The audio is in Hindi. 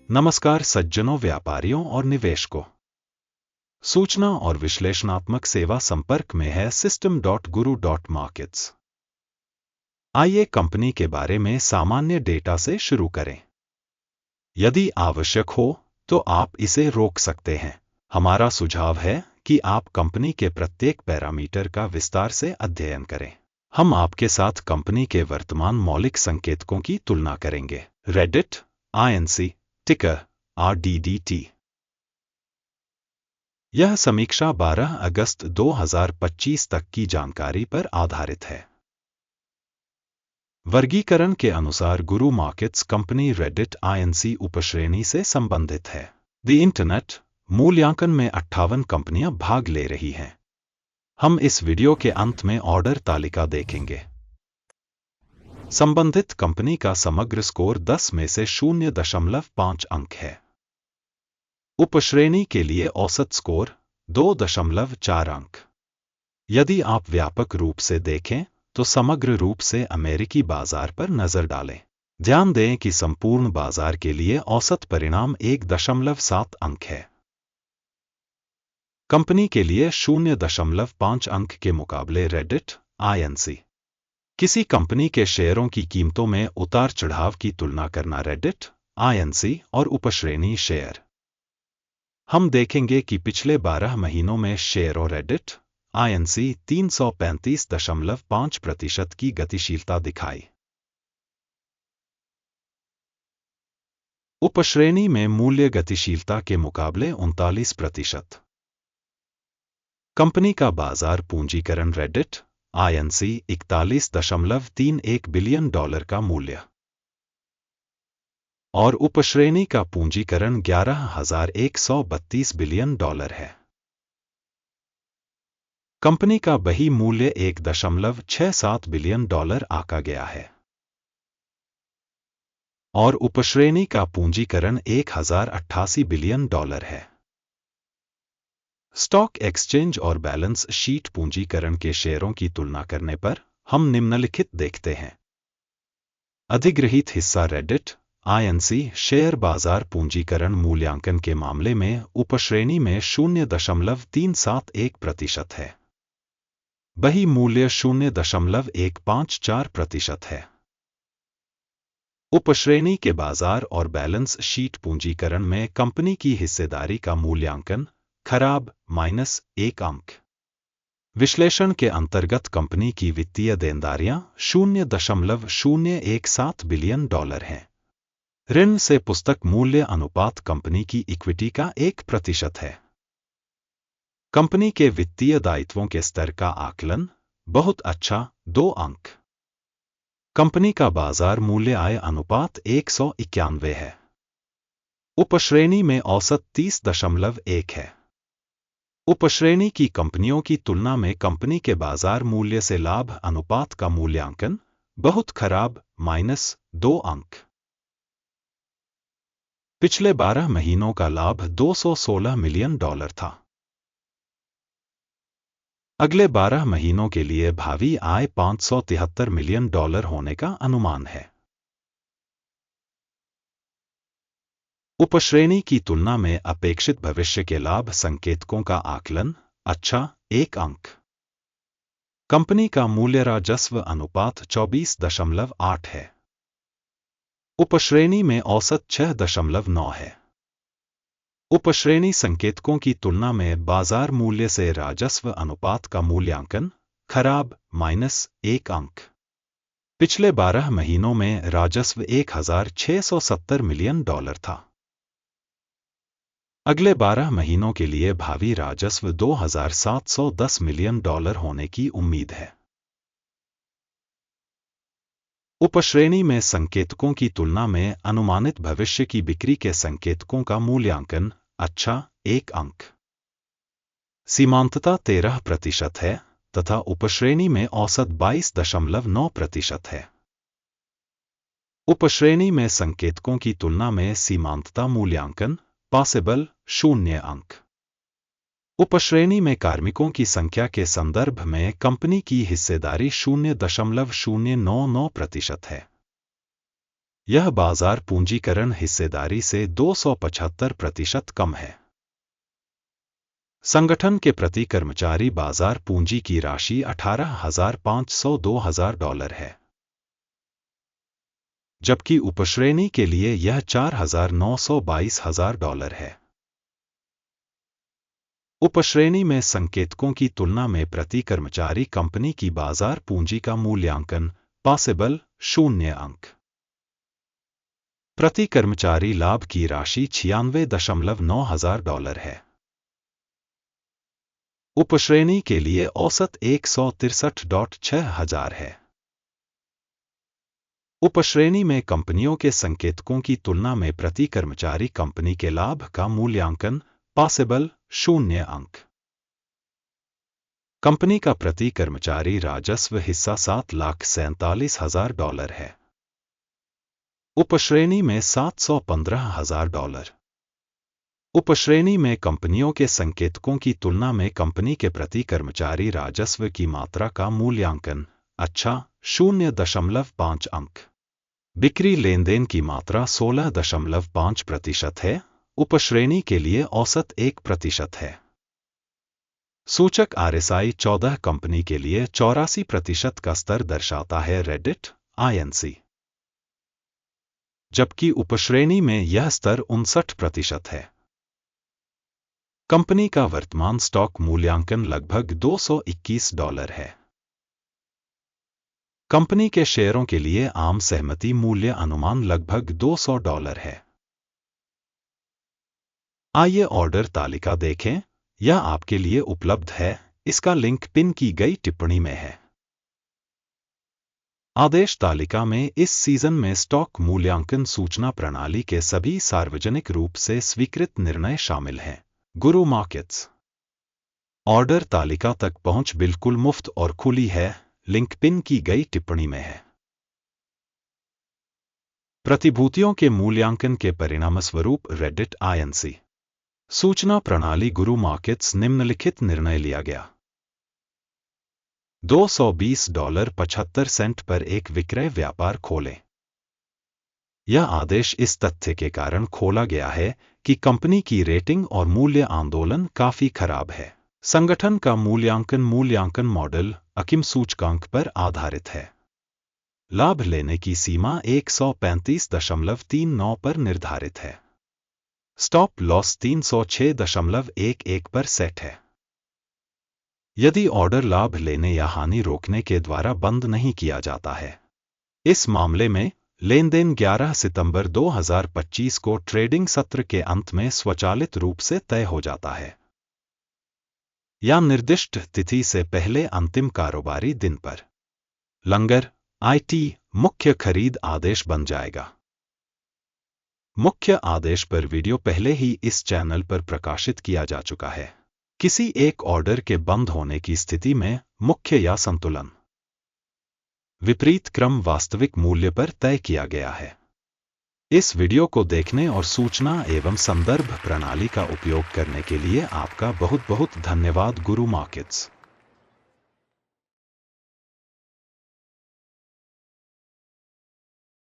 नमस्कार सज्जनों, व्यापारियों और निवेशकों। सूचना और विश्लेषणात्मक सेवा संपर्क में है System.Guru.Markets। आइए कंपनी के बारे में सामान्य डेटा से शुरू करें। यदि आवश्यक हो तो आप इसे रोक सकते हैं। हमारा सुझाव है कि आप कंपनी के प्रत्येक पैरामीटर का विस्तार से अध्ययन करें। हम आपके साथ कंपनी के वर्तमान मौलिक संकेतकों की तुलना करेंगे। रेडिट, INC, टिकर RDDT। यह समीक्षा 12 अगस्त 2025 तक की जानकारी पर आधारित है। वर्गीकरण के अनुसार गुरु मार्केट्स कंपनी रेडिट INC उपश्रेणी से संबंधित है। द इंटरनेट मूल्यांकन में 58 कंपनियां भाग ले रही हैं। हम इस वीडियो के अंत में ऑर्डर तालिका देखेंगे। संबंधित कंपनी का समग्र स्कोर 10 में से 0.5 अंक है। उपश्रेणी के लिए औसत स्कोर 2.4 अंक। यदि आप व्यापक रूप से देखें तो समग्र रूप से अमेरिकी बाजार पर नजर डालें। ध्यान दें कि संपूर्ण बाजार के लिए औसत परिणाम 1.7 अंक है। कंपनी के लिए 0.5 अंक के मुकाबले रेडिट INC। किसी कंपनी के शेयरों की कीमतों में उतार चढ़ाव की तुलना करना रेडिट INC और उपश्रेणी शेयर। हम देखेंगे कि पिछले 12 महीनों में शेयरों रेडिट INC 335.5% की गतिशीलता दिखाई। उपश्रेणी में मूल्य गतिशीलता के मुकाबले 39%। कंपनी का बाजार पूंजीकरण रेडिट INC 41.31 बिलियन डॉलर का मूल्य और उपश्रेणी का पूंजीकरण 11,132 बिलियन डॉलर है। कंपनी का बही मूल्य 1.67 बिलियन डॉलर आंका गया है और उपश्रेणी का पूंजीकरण 1088 बिलियन डॉलर है। स्टॉक एक्सचेंज और बैलेंस शीट पूंजीकरण के शेयरों की तुलना करने पर हम निम्नलिखित देखते हैं। अधिग्रहित हिस्सा रेडिट INC शेयर बाजार पूंजीकरण मूल्यांकन के मामले में उपश्रेणी में 0.371% है। बही मूल्य 0.154% है। उपश्रेणी के बाजार और बैलेंस शीट पूंजीकरण में कंपनी की हिस्सेदारी का मूल्यांकन खराब -1 अंक। विश्लेषण के अंतर्गत कंपनी की वित्तीय देनदारियां 0.017 बिलियन डॉलर हैं। ऋण से पुस्तक मूल्य अनुपात कंपनी की इक्विटी का 1% है। कंपनी के वित्तीय दायित्वों के स्तर का आकलन बहुत अच्छा 2 अंक। कंपनी का बाजार मूल्य आय अनुपात 191 है। उपश्रेणी में औसत 30.1 है। उपश्रेणी की कंपनियों की तुलना में कंपनी के बाजार मूल्य से लाभ अनुपात का मूल्यांकन बहुत खराब -2 अंक। पिछले 12 महीनों का लाभ 216 मिलियन डॉलर था। अगले 12 महीनों के लिए भावी आय 573 मिलियन डॉलर होने का अनुमान है। उपश्रेणी की तुलना में अपेक्षित भविष्य के लाभ संकेतकों का आकलन अच्छा 1 अंक। कंपनी का मूल्य राजस्व अनुपात 24.8 है। उपश्रेणी में औसत 6.9 है। उपश्रेणी संकेतकों की तुलना में बाजार मूल्य से राजस्व अनुपात का मूल्यांकन खराब -1 अंक। पिछले 12 महीनों में राजस्व 1,670 मिलियन डॉलर था। अगले 12 महीनों के लिए भावी राजस्व 2,710 मिलियन डॉलर होने की उम्मीद है। उपश्रेणी में संकेतकों की तुलना में अनुमानित भविष्य की बिक्री के संकेतकों का मूल्यांकन अच्छा 1 अंक। सीमांतता 13% है तथा उपश्रेणी में औसत 22.9% है। उपश्रेणी में संकेतकों की तुलना में सीमांतता मूल्यांकन पॉसिबल 0 अंक। उपश्रेणी में कार्मिकों की संख्या के संदर्भ में कंपनी की हिस्सेदारी 0.099% है। यह बाजार पूंजीकरण हिस्सेदारी से 275% कम है। संगठन के प्रति कर्मचारी बाजार पूंजी की राशि $18,502 है, जबकि उपश्रेणी के लिए यह $4,922 है। उपश्रेणी में संकेतकों की तुलना में प्रति कर्मचारी कंपनी की बाजार पूंजी का मूल्यांकन पॉसिबल 0 अंक। प्रति कर्मचारी लाभ की राशि $96,900 है। उपश्रेणी के लिए औसत 163,600 है। उपश्रेणी में कंपनियों के संकेतकों की तुलना में प्रति कर्मचारी कंपनी के लाभ का मूल्यांकन पॉसिबल 0 अंक। कंपनी का प्रति कर्मचारी राजस्व हिस्सा $7,47,000 है। उपश्रेणी में $715,000। उपश्रेणी में कंपनियों के संकेतकों की तुलना में कंपनी के प्रति कर्मचारी राजस्व की मात्रा का मूल्यांकन अच्छा 0.5 अंक। बिक्री लेनदेन की मात्रा 16.5% है। उपश्रेणी के लिए औसत 1% है। सूचक RSI 14 कंपनी के लिए 84% का स्तर दर्शाता है रेडिट INC, जबकि उपश्रेणी में यह स्तर 59% है। कंपनी का वर्तमान स्टॉक मूल्यांकन लगभग $221 है। कंपनी के शेयरों के लिए आम सहमति मूल्य अनुमान लगभग $200 है। आइए ऑर्डर तालिका देखें, यह आपके लिए उपलब्ध है। इसका लिंक पिन की गई टिप्पणी में है। आदेश तालिका में इस सीजन में स्टॉक मूल्यांकन सूचना प्रणाली के सभी सार्वजनिक रूप से स्वीकृत निर्णय शामिल हैं। गुरु मार्केट्स ऑर्डर तालिका तक पहुंच बिल्कुल मुफ्त और खुली है। लिंक पिन की गई टिप्पणी में है। प्रतिभूतियों के मूल्यांकन के परिणामस्वरूप रेडिट INC सूचना प्रणाली गुरु मार्केट्स निम्नलिखित निर्णय लिया गया। $220.75 पर एक विक्रय व्यापार खोलें। यह आदेश इस तथ्य के कारण खोला गया है कि कंपनी की रेटिंग और मूल्य आंदोलन काफी खराब है। संगठन का मूल्यांकन मॉडल अकिम सूचकांक पर आधारित है। लाभ लेने की सीमा 135.39 पर निर्धारित है। स्टॉप लॉस 306.11 पर सेट है। यदि ऑर्डर लाभ लेने या हानि रोकने के द्वारा बंद नहीं किया जाता है। इस मामले में लेनदेन 11 सितंबर 2025 को ट्रेडिंग सत्र के अंत में स्वचालित रूप से तय हो जाता है, या निर्दिष्ट तिथि से पहले अंतिम कारोबारी दिन पर। लंगर IT मुख्य खरीद आदेश बन जाएगा। मुख्य आदेश पर वीडियो पहले ही इस चैनल पर प्रकाशित किया जा चुका है। किसी एक ऑर्डर के बंद होने की स्थिति में मुख्य या संतुलन विपरीत क्रम वास्तविक मूल्य पर तय किया गया है। इस वीडियो को देखने और सूचना एवं संदर्भ प्रणाली का उपयोग करने के लिए आपका बहुत बहुत धन्यवाद। गुरु मार्केट्स।